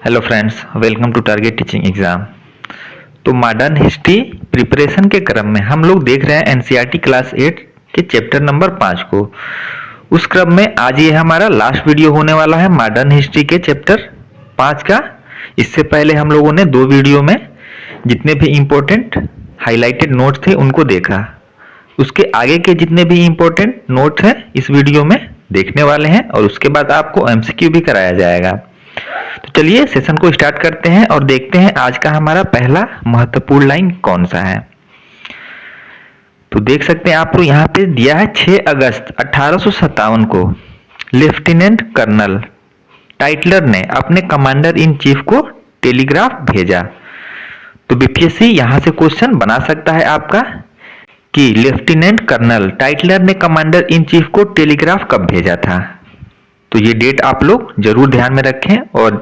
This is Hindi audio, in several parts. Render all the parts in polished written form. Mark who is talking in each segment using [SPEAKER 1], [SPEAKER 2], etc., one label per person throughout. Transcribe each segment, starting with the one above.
[SPEAKER 1] Hello friends, welcome to target teaching exam. तो मॉडर्न हिस्ट्री प्रिपरेशन के क्रम में हम लोग देख रहे हैं एनसीईआरटी क्लास 8 के चैप्टर नंबर 5 को। उस क्रम में आज ये हमारा लास्ट वीडियो होने वाला है मॉडर्न हिस्ट्री के चैप्टर 5 का। इससे पहले हम लोगों ने 2 वीडियो में जितने भी इम्पोर्टेंट हाईलाइटेड नोट्स थे उनको देखा। उसके आगे के जितने भी इम्पोर्टेंट नोट्स हैं इस वीडियो में देखने वाले हैं और उसके बाद आपको एमसीक्यू भी कराया जाएगा। तो चलिए सेशन को स्टार्ट करते हैं और देखते हैं आज का हमारा पहला महत्वपूर्ण लाइन कौन सा है। तो देख सकते हैं आप लोग यहाँ पे दिया है 6 अगस्त 1857 को लेफ्टिनेंट कर्नल टाइटलर ने अपने कमांडर इन चीफ को टेलीग्राफ भेजा। तो बीपीएससी यहाँ से क्वेश्चन बना सकता है आपका कि लेफ्टिनेंट कर्नल टाइटलर ने कमांडर इन चीफ को टेलीग्राफ कब भेजा था। तो ये डेट आप लोग जरूर ध्यान में रखें और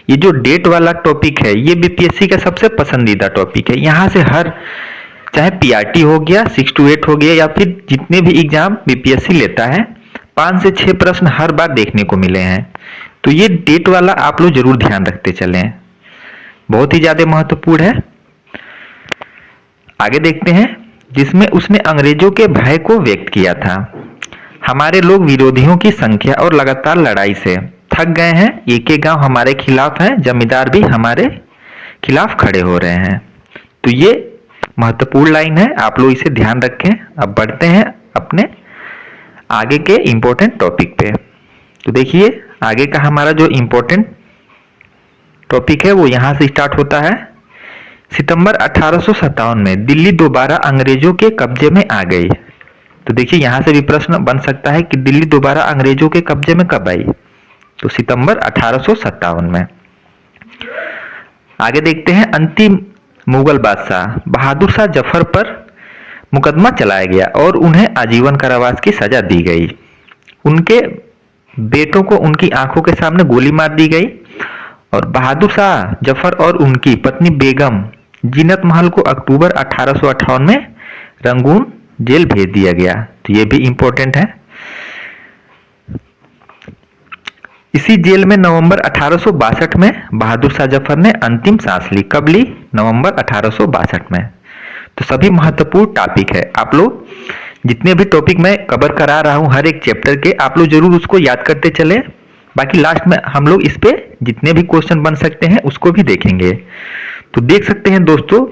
[SPEAKER 1] ये जो डेट वाला टॉपिक है ये बीपीएससी का सबसे पसंदीदा टॉपिक है। यहाँ से हर चाहे पीआरटी हो गया 6 to 8 हो गया या फिर जितने भी एग्जाम बीपीएससी लेता है 5 से 6 प्रश्न हर बार देखने को मिले हैं। तो ये डेट वाला आप लोग जरूर ध्यान रखते चलें, बहुत ही ज्यादा महत्वपूर्ण है। आगे देखते हैं जिसमें उसने अंग्रेजों के भय को व्यक्त किया था। हमारे लोग विरोधियों की संख्या और लगातार लड़ाई से थक गए हैं। एक एक गांव हमारे खिलाफ है, जमींदार भी हमारे खिलाफ खड़े हो रहे हैं। तो ये महत्वपूर्ण लाइन है, आप लोग इसे ध्यान रखें। अब बढ़ते हैं अपने आगे के इम्पोर्टेंट टॉपिक पे। तो देखिए आगे का हमारा जो इम्पोर्टेंट टॉपिक है वो यहाँ से स्टार्ट होता है। सितंबर 1857 में दिल्ली दोबारा अंग्रेजों के कब्जे में आ गई। तो देखिए यहाँ से भी प्रश्न बन सकता है कि दिल्ली दोबारा अंग्रेजों के कब्जे में कब आई। तो सितंबर 1857 में। आगे देखते हैं अंतिम मुगल बादशाह बहादुर शाह जफर पर मुकदमा चलाया गया और उन्हें आजीवन कारावास की सजा दी गई। उनके बेटों को उनकी आंखों के सामने गोली मार दी गई और बहादुर शाह जफर और उनकी पत्नी बेगम जीनत महल को अक्टूबर 1858 में रंगून जेल भेज दिया गया। तो ये भी इंपॉर्टेंट है। इसी जेल में नवंबर 1862 में बहादुर शाह जफर ने अंतिम सांस ली। कब ली? नवंबर 1862 में। तो सभी महत्वपूर्ण टॉपिक है, आप लोग जितने भी टॉपिक मैं कवर करा रहा हूं हर एक चैप्टर के आप लोग जरूर उसको याद करते चले। बाकी लास्ट में हम लोग इस पे जितने भी क्वेश्चन बन सकते हैं उसको भी देखेंगे। तो देख सकते हैं दोस्तों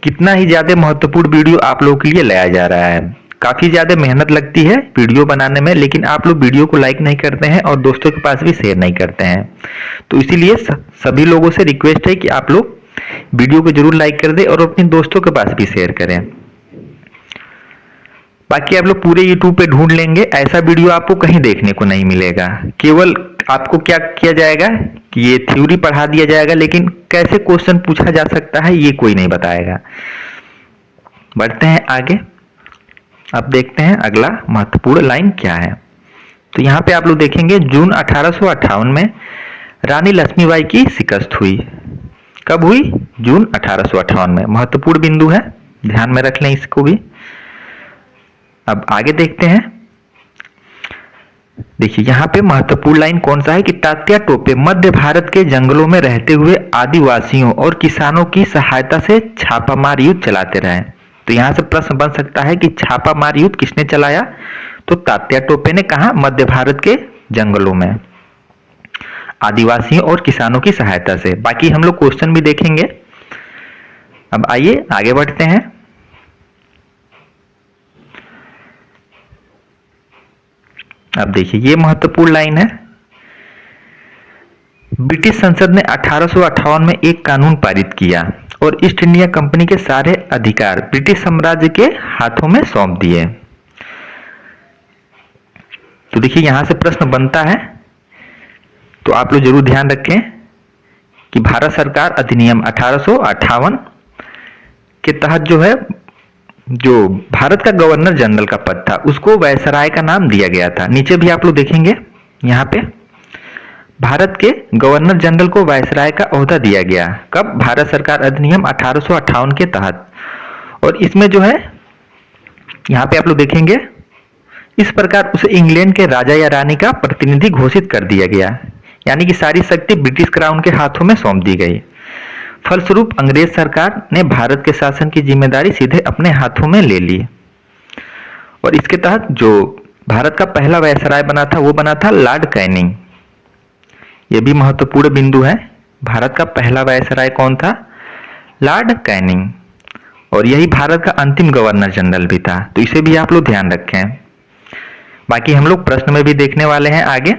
[SPEAKER 1] कितना ही ज्यादा महत्वपूर्ण वीडियो आप लोगों के लिए लाया जा रहा है। काफी ज्यादा मेहनत लगती है वीडियो बनाने में, लेकिन आप लोग वीडियो को लाइक नहीं करते हैं और दोस्तों के पास भी शेयर नहीं करते हैं। तो इसीलिए सभी लोगों से रिक्वेस्ट है कि आप लोग वीडियो को जरूर लाइक कर दें और अपने दोस्तों के पास भी शेयर करें। बाकी आप लोग पूरे यूट्यूब पे ढूंढ लेंगे, ऐसा वीडियो आपको कहीं देखने को नहीं मिलेगा। केवल आपको क्या किया जाएगा कि ये थ्योरी पढ़ा दिया जाएगा, लेकिन कैसे क्वेश्चन पूछा जा सकता है ये कोई नहीं बताएगा। बढ़ते हैं आगे। अब देखते हैं अगला महत्वपूर्ण लाइन क्या है। तो यहाँ पे आप लोग देखेंगे जून 1858 में रानी लक्ष्मीबाई की शिकस्त हुई। कब हुई? जून 1858 में। महत्वपूर्ण बिंदु है, ध्यान में रख लें इसको भी। अब आगे देखते हैं। देखिए यहाँ पे महत्वपूर्ण लाइन कौन सा है कि तात्या टोपे मध्य भारत के जंगलों में रहते हुए आदिवासियों और किसानों की सहायता से छापामार युद्ध चलाते रहे। तो यहाँ से प्रश्न बन सकता है कि छापामार युद्ध किसने चलाया? तो तात्या टोपे ने। कहा? मध्य भारत के जंगलों में आदिवासियों और किसानों की सहायता से। बाकी हम लोग क्वेश्चन भी देखेंगे। अब आइए आगे बढ़ते हैं। अब देखिए ये महत्वपूर्ण लाइन है। ब्रिटिश संसद ने 1858 में एक कानून पारित किया और ईस्ट इंडिया कंपनी के सारे अधिकार ब्रिटिश साम्राज्य के हाथों में सौंप दिए। तो देखिए यहां से प्रश्न बनता है, तो आप लोग जरूर ध्यान रखें कि भारत सरकार अधिनियम 1858 के तहत जो है जो भारत का गवर्नर जनरल का पद था उसको वायसराय का नाम दिया गया था। नीचे भी आप लोग देखेंगे यहाँ पे भारत के गवर्नर जनरल को वायसराय का ओहदा दिया गया। कब? भारत सरकार अधिनियम 1858 के तहत। और इसमें जो है यहाँ पे आप लोग देखेंगे इस प्रकार उसे इंग्लैंड के राजा या रानी का प्रतिनिधि घोषित कर दिया गया। यानी कि सारी शक्ति ब्रिटिश क्राउन के हाथों में सौंप दी गई। फलस्वरूप अंग्रेज सरकार ने भारत के शासन की जिम्मेदारी सीधे अपने हाथों में ले ली और इसके तहत जो भारत का पहला वायसराय बना था वो बना था लॉर्ड कैनिंग। यह भी महत्वपूर्ण बिंदु है। भारत का पहला वायसराय कौन था? Lord Canning. और यही भारत का अंतिम गवर्नर जनरल भी था, तो इसे भी आप लोग ध्यान रखें। बाकी हम लोग प्रश्न में भी देखने वाले हैं आगे।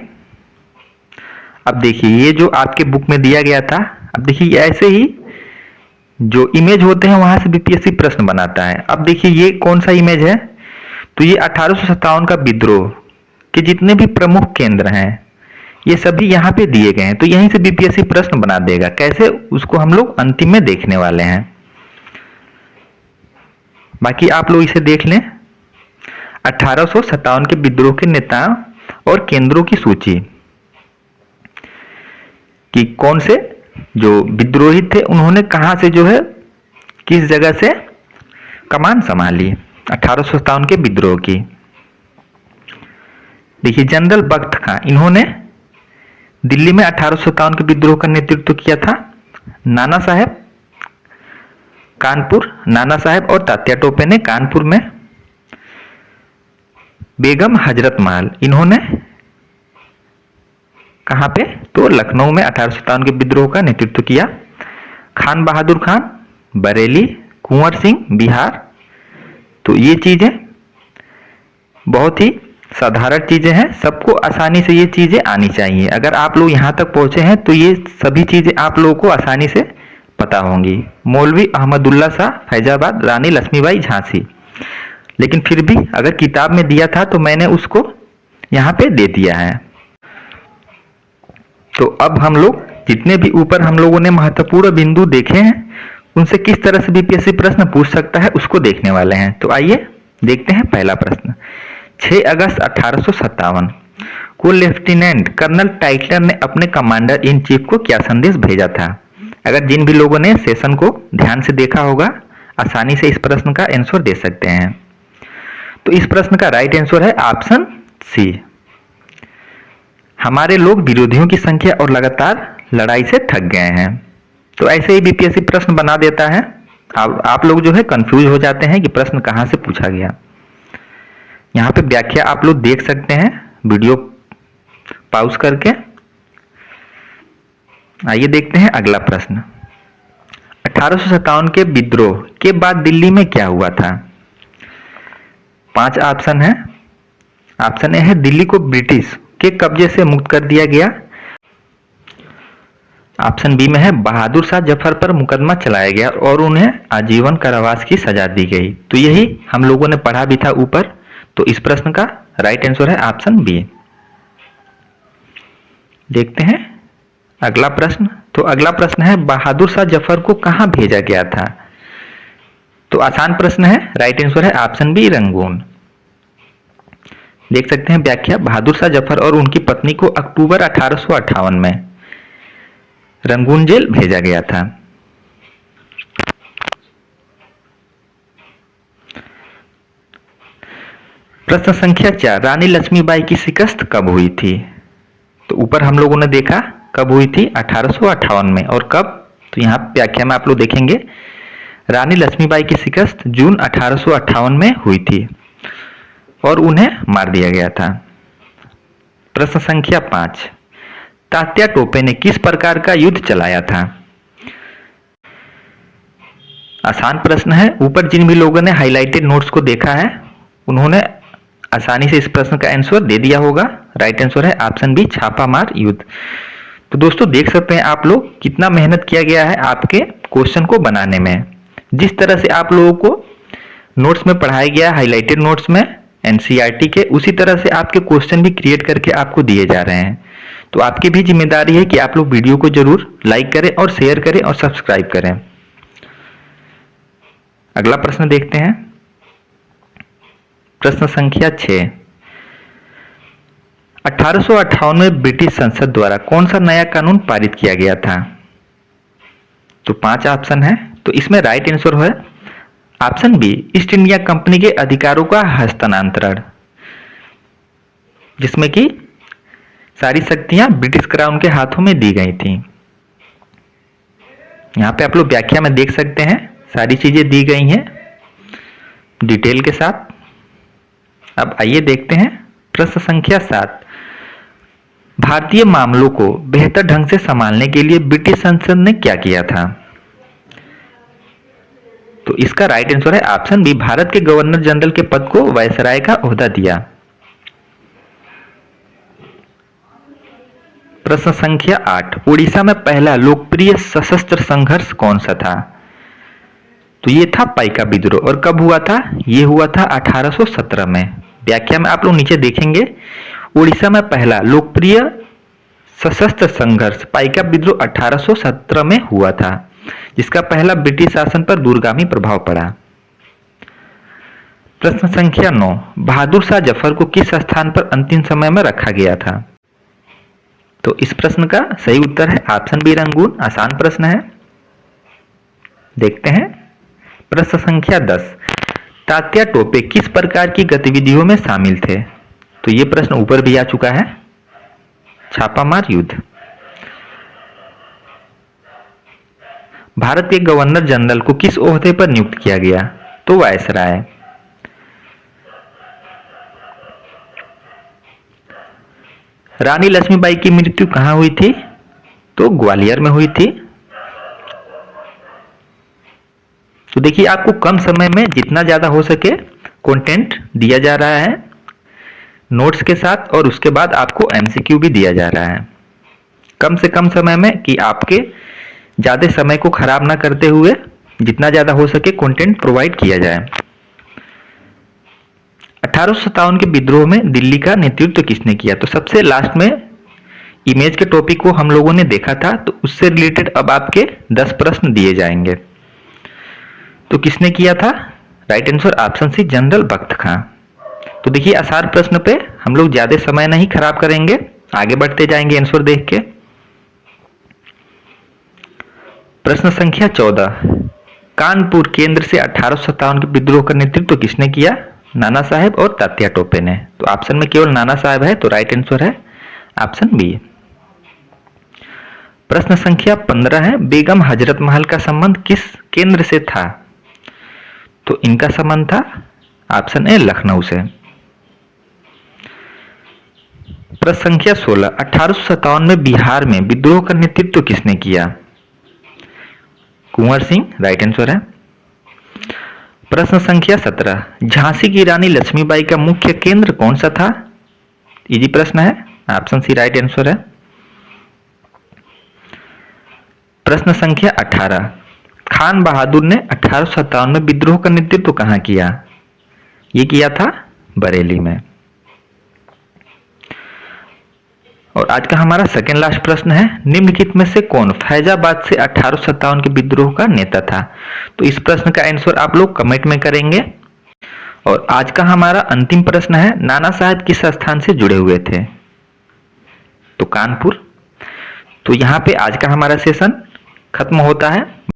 [SPEAKER 1] अब देखिए ये जो आपके बुक में दिया गया था, अब देखिए ऐसे ही जो इमेज होते हैं वहां से बीपीएससी प्रश्न बनाता है। अब देखिए ये कौन सा इमेज है, तो ये 1857 का विद्रोह के जितने भी प्रमुख केंद्र हैं ये सभी यहाँ पे दिए गए हैं, तो यहीं से बीपीएससी प्रश्न बना देगा। कैसे, उसको हम लोग अंतिम में देखने वाले हैं। बाकी आप लोग इसे देख लें। 1857 के विद्रोह के नेता और केंद्रों की सूची कि कौन से जो विद्रोही थे उन्होंने कहां से जो है किस जगह से कमान संभाली 1857 के विद्रोह की। देखिए जनरल बख्त खां, इन्होंने दिल्ली में 1857 के विद्रोह का नेतृत्व किया था। नाना साहेब कानपुर, नाना साहेब और तात्या टोपे ने कानपुर में, बेगम हजरत महल इन्होंने कहां पे, तो लखनऊ में 1857 के विद्रोह का नेतृत्व किया। खान बहादुर खान बरेली, कुंवर सिंह बिहार। तो ये चीजें बहुत ही साधारण चीजें हैं, सबको आसानी से ये चीजें आनी चाहिए। अगर आप लोग यहाँ तक पहुंचे हैं तो ये सभी चीजें आप लोगों को आसानी से पता होंगी। मौलवी अहमदुल्ला शाह फैजाबाद, रानी लक्ष्मीबाई झांसी। लेकिन फिर भी अगर किताब में दिया था तो मैंने उसको यहाँ पे दे दिया है। तो अब हम लोग जितने भी ऊपर हम लोगों ने महत्वपूर्ण बिंदु देखे हैं उनसे किस तरह से बीपीएससी प्रश्न पूछ सकता है उसको देखने वाले हैं। तो आइए देखते हैं पहला प्रश्न। 6 अगस्त 1857 को लेफ्टिनेंट कर्नल टाइटलर ने अपने कमांडर इन चीफ को क्या संदेश भेजा था? अगर जिन भी लोगों ने सेशन को ध्यान से देखा होगा आसानी से इस प्रश्न का आंसर दे सकते हैं। तो इस प्रश्न का राइट आंसर है ऑप्शन सी। हमारे लोग विरोधियों की संख्या और लगातार लड़ाई से थक गए हैं। तो ऐसे ही बीपीएससी प्रश्न बना देता है। आप लोग जो है कंफ्यूज हो जाते हैं कि प्रश्न कहां से पूछा गया। यहाँ पे व्याख्या आप लोग देख सकते हैं वीडियो पॉज करके। आइए देखते हैं अगला प्रश्न। 1857 के विद्रोह के बाद दिल्ली में क्या हुआ था? 5 ऑप्शन है। ऑप्शन ए है दिल्ली को ब्रिटिश के कब्जे से मुक्त कर दिया गया। ऑप्शन बी में है बहादुर शाह जफर पर मुकदमा चलाया गया और उन्हें आजीवन कारावास की सजा दी गई। तो यही हम लोगों ने पढ़ा भी था ऊपर। तो इस प्रश्न का राइट आंसर है ऑप्शन बी। देखते हैं अगला प्रश्न। तो अगला प्रश्न है बहादुर शाह जफर को कहां भेजा गया था? तो आसान प्रश्न है, राइट आंसर है ऑप्शन बी रंगून। देख सकते हैं व्याख्या। बहादुर शाह जफर और उनकी पत्नी को अक्टूबर 1858 में रंगून जेल भेजा गया था। प्रश्न संख्या 4, रानी लक्ष्मीबाई की शिकस्त कब हुई थी? तो ऊपर हम लोगों ने देखा कब हुई थी, 1858 में। और कब? तो यहाँ व्याख्या में आप लोग देखेंगे रानी लक्ष्मीबाई की शिकस्त जून 1858 में हुई थी और उन्हें मार दिया गया था। प्रश्न संख्या 5, तात्या टोपे ने किस प्रकार का युद्ध चलाया था? आसान प्रश्न है। ऊपर जिन भी लोगों ने हाइलाइटेड नोट्स को देखा है उन्होंने आसानी से इस प्रश्न का आंसर दे दिया होगा। राइट आंसर है ऑप्शन बी छापामार युद्ध। तो दोस्तों देख सकते हैं आप लोग कितना मेहनत किया गया है आपके क्वेश्चन को बनाने में। जिस तरह से आप लोगों को नोट्स में पढ़ाया गया हाइलाइटेड नोट्स में एनसीईआरटी के, उसी तरह से आपके क्वेश्चन भी क्रिएट करके आपको दिए जा रहे हैं। तो आपकी भी जिम्मेदारी है कि आप लोग वीडियो को जरूर लाइक करें और शेयर करें और सब्सक्राइब करें। अगला प्रश्न देखते हैं। प्रश्न संख्या 6, 1858 में ब्रिटिश संसद द्वारा कौन सा नया कानून पारित किया गया था? तो 5 ऑप्शन है। तो इसमें राइट आंसर है option B East India Company के अधिकारों का हस्तांतरण, जिसमें कि सारी शक्तियां ब्रिटिश क्राउन के हाथों में दी गई थी। यहाँ पे आप लोग व्याख्या में देख सकते हैं, सारी चीजें दी गई हैं डिटेल के साथ। अब आइए देखते हैं प्रश्न संख्या 7। भारतीय मामलों को बेहतर ढंग से संभालने के लिए ब्रिटिश संसद ने क्या किया था? तो इसका राइट आंसर है ऑप्शन बी, भारत के गवर्नर जनरल के पद को वायसराय का ओहदा दिया। प्रश्न संख्या 8। उड़ीसा में पहला लोकप्रिय सशस्त्र संघर्ष कौन सा था? तो ये था पाइका विद्रोह। और कब हुआ था? ये हुआ था 1817 में। व्याख्या में आप लोग नीचे देखेंगे, उड़ीसा में पहला लोकप्रिय सशस्त्र संघर्ष पाइका विद्रोह 1817 में हुआ था, जिसका पहला ब्रिटिश शासन पर दूरगामी प्रभाव पड़ा। प्रश्न संख्या 9। बहादुर शाह जफर को किस स्थान पर अंतिम समय में रखा गया था? तो इस प्रश्न का सही उत्तर है ऑप्शन बी, रंगून। आसान प्रश्न है, देखते हैं। प्रश्न संख्या 10। तात्या टोपे किस प्रकार की गतिविधियों में शामिल थे? तो ये प्रश्न ऊपर भी आ चुका है, छापामार युद्ध। भारत के गवर्नर जनरल को किस ओहदे पर नियुक्त किया गया? तो वायसराय। रानी लक्ष्मीबाई की मृत्यु कहां हुई थी? तो ग्वालियर में हुई थी। तो देखिए, आपको कम समय में जितना ज्यादा हो सके कंटेंट दिया जा रहा है नोट्स के साथ, और उसके बाद आपको एमसीक्यू भी दिया जा रहा है कम से कम समय में, कि आपके ज्यादा समय को खराब ना करते हुए जितना ज्यादा हो सके कंटेंट प्रोवाइड किया जाए। 1857 के विद्रोह में दिल्ली का नेतृत्व किसने किया? तो सबसे लास्ट में इमेज के टॉपिक को हम लोगों ने देखा था, तो उससे रिलेटेड अब आपके 10 प्रश्न दिए जाएंगे। तो किसने किया था? Right answer option C, general Bakht Khan. तो देखिए, आसान प्रश्न पे हम लोग ज्यादा समय नहीं खराब करेंगे, आगे बढ़ते जाएंगे आंसर देख के। प्रश्न संख्या 14। कानपुर केंद्र से 1857 के विद्रोह का नेतृत्व किसने किया? नाना साहेब और तात्या टोपे ने। तो ऑप्शन में केवल नाना साहेब है, तो राइट आंसर है ऑप्शन बी। प्रश्न संख्या 15 है, बेगम हजरत महल का संबंध किस केंद्र से था? तो इनका संबंध था ऑप्शन ए, लखनऊ से। प्रश्न संख्या 16। 1857 में बिहार में विद्रोह का नेतृत्व किसने किया? कुंवर सिंह, राइट आंसर है। प्रश्न संख्या 17। झांसी की रानी लक्ष्मीबाई का मुख्य केंद्र कौन सा था? इजी प्रश्न है, ऑप्शन सी राइट आंसर है। प्रश्न संख्या 18। खान बहादुर ने 1857 में विद्रोह का नेतृत्व कहां किया? ये किया था बरेली में। और आज का हमारा सेकेंड लास्ट प्रश्न है, निम्नलिखित में से कौन फैजाबाद से 1857 के विद्रोह का नेता था? तो इस प्रश्न का आंसर आप लोग कमेंट में करेंगे। और आज का हमारा अंतिम प्रश्न है, नाना साहेब किस स्थान से जुड़े हुए थे? तो कानपुर। तो यहाँ पे आज का हमारा सेशन खत्म होता है।